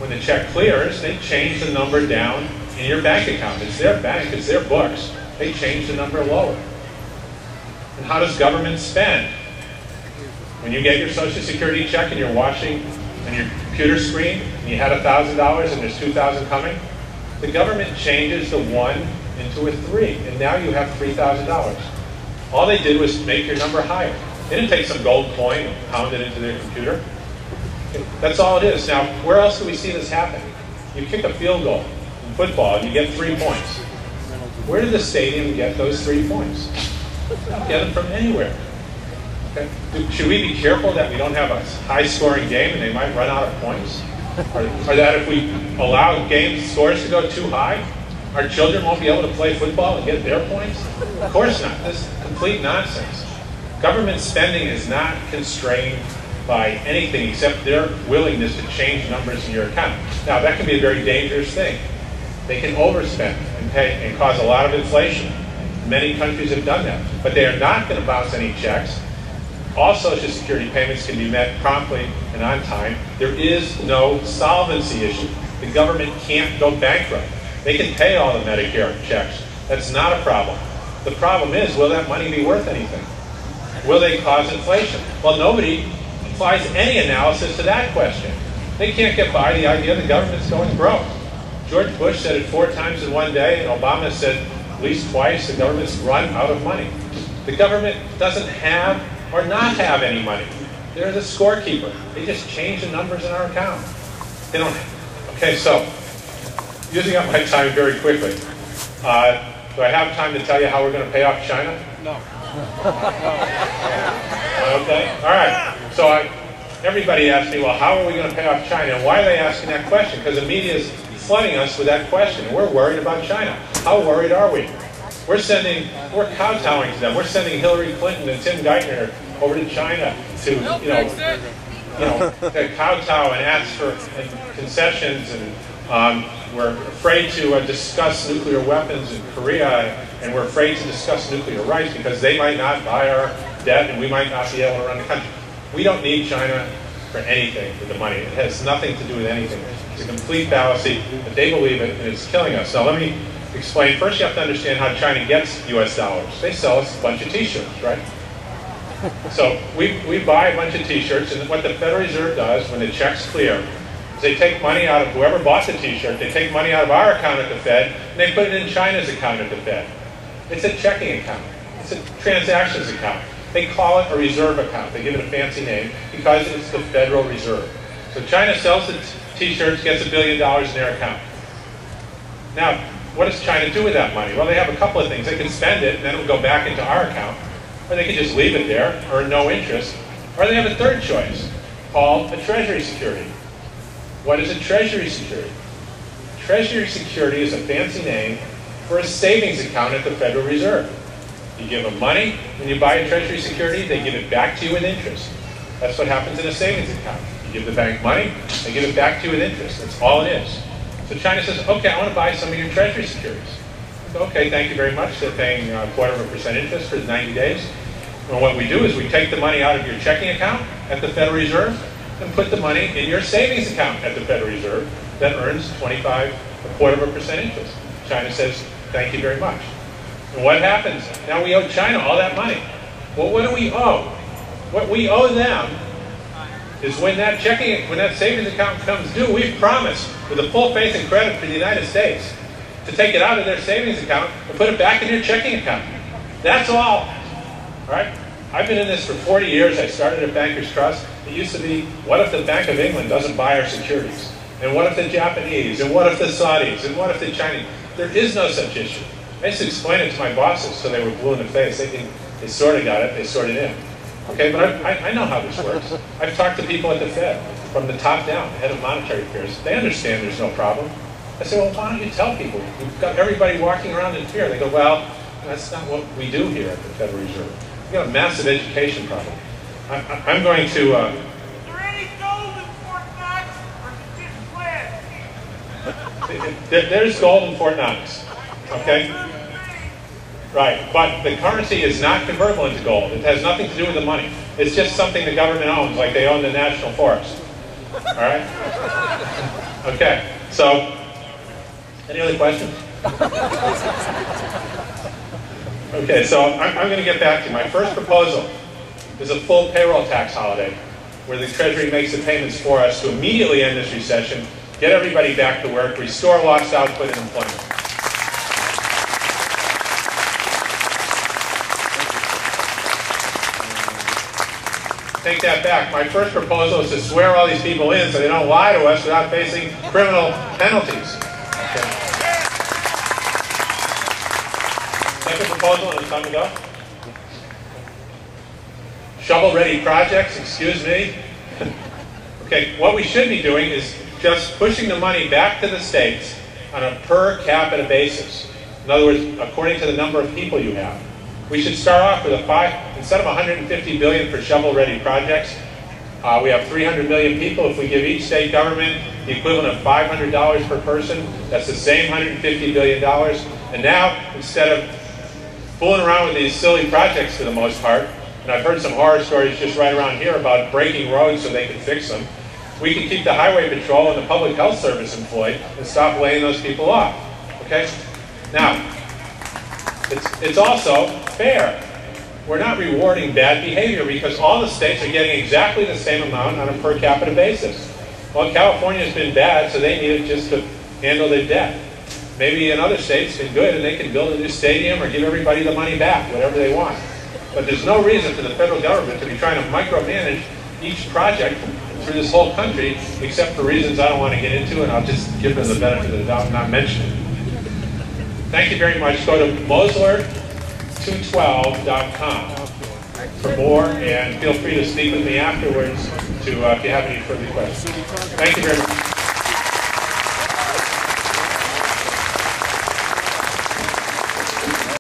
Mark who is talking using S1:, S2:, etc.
S1: when the check clears, they change the number down in your bank account. It's their bank, it's their books. They change the number lower. And how does government spend? When you get your Social Security check and you're watching on your computer screen, and you had $1,000 and there's $2,000 coming, the government changes the 1 into a 3, and now you have $3,000. All they did was make your number higher. They didn't take some gold coin and pound it into their computer. That's all it is. Now, where else do we see this happen? You kick a field goal in football and you get 3 points. Where did the stadium get those 3 points? They don't get them from anywhere. Okay. Should we be careful that we don't have a high-scoring game and they might run out of points? Or that if we allow game scores to go too high, our children won't be able to play football and get their points? Of course not. This is complete nonsense. Government spending is not constrained by anything except their willingness to change numbers in your account. Now, that can be a very dangerous thing. They can overspend and cause a lot of inflation. Many countries have done that. But they are not going to bounce any checks. All Social Security payments can be met promptly and on time. There is no solvency issue. The government can't go bankrupt. They can pay all the Medicare checks. That's not a problem. The problem is, will that money be worth anything? Will they cause inflation? Well, nobody applies any analysis to that question. They can't get by the idea the government's going broke. George Bush said it 4 times in one day, and Obama said at least twice the government's run out of money. The government doesn't have or not have any money. They're the scorekeeper. They just change the numbers in our account. They don't. Okay, so using up my time very quickly. Do I have time to tell you how we're going to pay off China?
S2: No.
S1: Okay, all right. So everybody asks me, well, how are we going to pay off China? And why are they asking that question? Because the media is flooding us with that question. We're worried about China. How worried are we? We're kowtowing to them. We're sending Hillary Clinton and Tim Geithner over to China to, kowtow and ask for concessions, and we're afraid to discuss nuclear weapons in Korea, and we're afraid to discuss nuclear rights because they might not buy our debt and we might not be able to run the country. We don't need China for anything with the money. It has nothing to do with anything. It's a complete fallacy, but they believe it, and it's killing us. Now let me explain. First, you have to understand how China gets U.S. dollars. They sell us a bunch of T-shirts, right? So we buy a bunch of T-shirts, and what the Federal Reserve does when the checks clear is they take money out of whoever bought the T-shirt, they take money out of our account at the Fed, and they put it in China's account at the Fed. It's a checking account. It's a transactions account. They call it a reserve account. They give it a fancy name because it's the Federal Reserve. So China sells the T-shirts, gets $1 billion in their account. Now, what does China do with that money? Well, they have a couple of things. They can spend it, and then it will go back into our account. Or they can just leave it there, earn no interest. Or they have a third choice, called a treasury security. What is a treasury security? Treasury security is a fancy name for a savings account at the Federal Reserve. You give them money, when you buy a treasury security, they give it back to you with interest. That's what happens in a savings account. You give the bank money, they give it back to you with interest. That's all it is. So China says, okay, I want to buy some of your treasury securities. So, okay, thank you very much. They're paying 0.25% interest for 90 days. And what we do is we take the money out of your checking account at the Federal Reserve and put the money in your savings account at the Federal Reserve that earns 0.25% interest. China says, thank you very much. And what happens? Now we owe China all that money. Well, what do we owe? What we owe them is when that savings account comes due, we've promised, with a full faith and credit for the United States, to take it out of their savings account and put it back in their checking account. That's all. All right? I've been in this for 40 years. I started at Bankers Trust. It used to be, what if the Bank of England doesn't buy our securities? And what if the Japanese? And what if the Saudis? And what if the Chinese? There is no such issue. I used to explain it to my bosses so they were blue in the face. They sort of got it. They sorted it in. Okay, but I know how this works. I've talked to people at the Fed, from the top down, the head of monetary affairs. They understand there's no problem. I say, well, why don't you tell people? We've got everybody walking around in fear. They go, well, that's not what we do here at the Federal Reserve. We've got a massive education problem. I'm going to...
S2: Is there any gold in Fort Knox, or is it just lead?
S1: There's gold in Fort Knox, okay? Right, but the currency is not convertible into gold. It has nothing to do with the money. It's just something the government owns, like they own the national forest. All right? Okay, so, any other questions? Okay, so I'm going to get back to you. My first proposal is a full payroll tax holiday, where the Treasury makes the payments for us to immediately end this recession, get everybody back to work, restore lost output and employment. Take that back. My first proposal is to swear all these people in so they don't lie to us without facing criminal penalties. Okay. Second proposal, and it's time to go. Shovel-ready projects, excuse me. Okay, what we should be doing is just pushing the money back to the states on a per capita basis. In other words, according to the number of people you have. We should start off with instead of 150 billion for shovel-ready projects, we have 300 million people. If we give each state government the equivalent of $500 per person, that's the same $150 billion. And now, instead of fooling around with these silly projects for the most part, and I've heard some horror stories just right around here about breaking roads so they can fix them, we can keep the highway patrol and the public health service employed and stop laying those people off. Okay? Now, it's also fair. We're not rewarding bad behavior because all the states are getting exactly the same amount on a per capita basis. Well, California's been bad, so they need it just to handle their debt. Maybe another state's been good and they can build a new stadium or give everybody the money back, whatever they want. But there's no reason for the federal government to be trying to micromanage each project through this whole country, except for reasons I don't want to get into, and I'll just give them the benefit of the doubt and not mention it. Thank you very much. Go to Mosler212.com for more, and feel free to speak with me afterwards if you have any further questions. Thank you very much.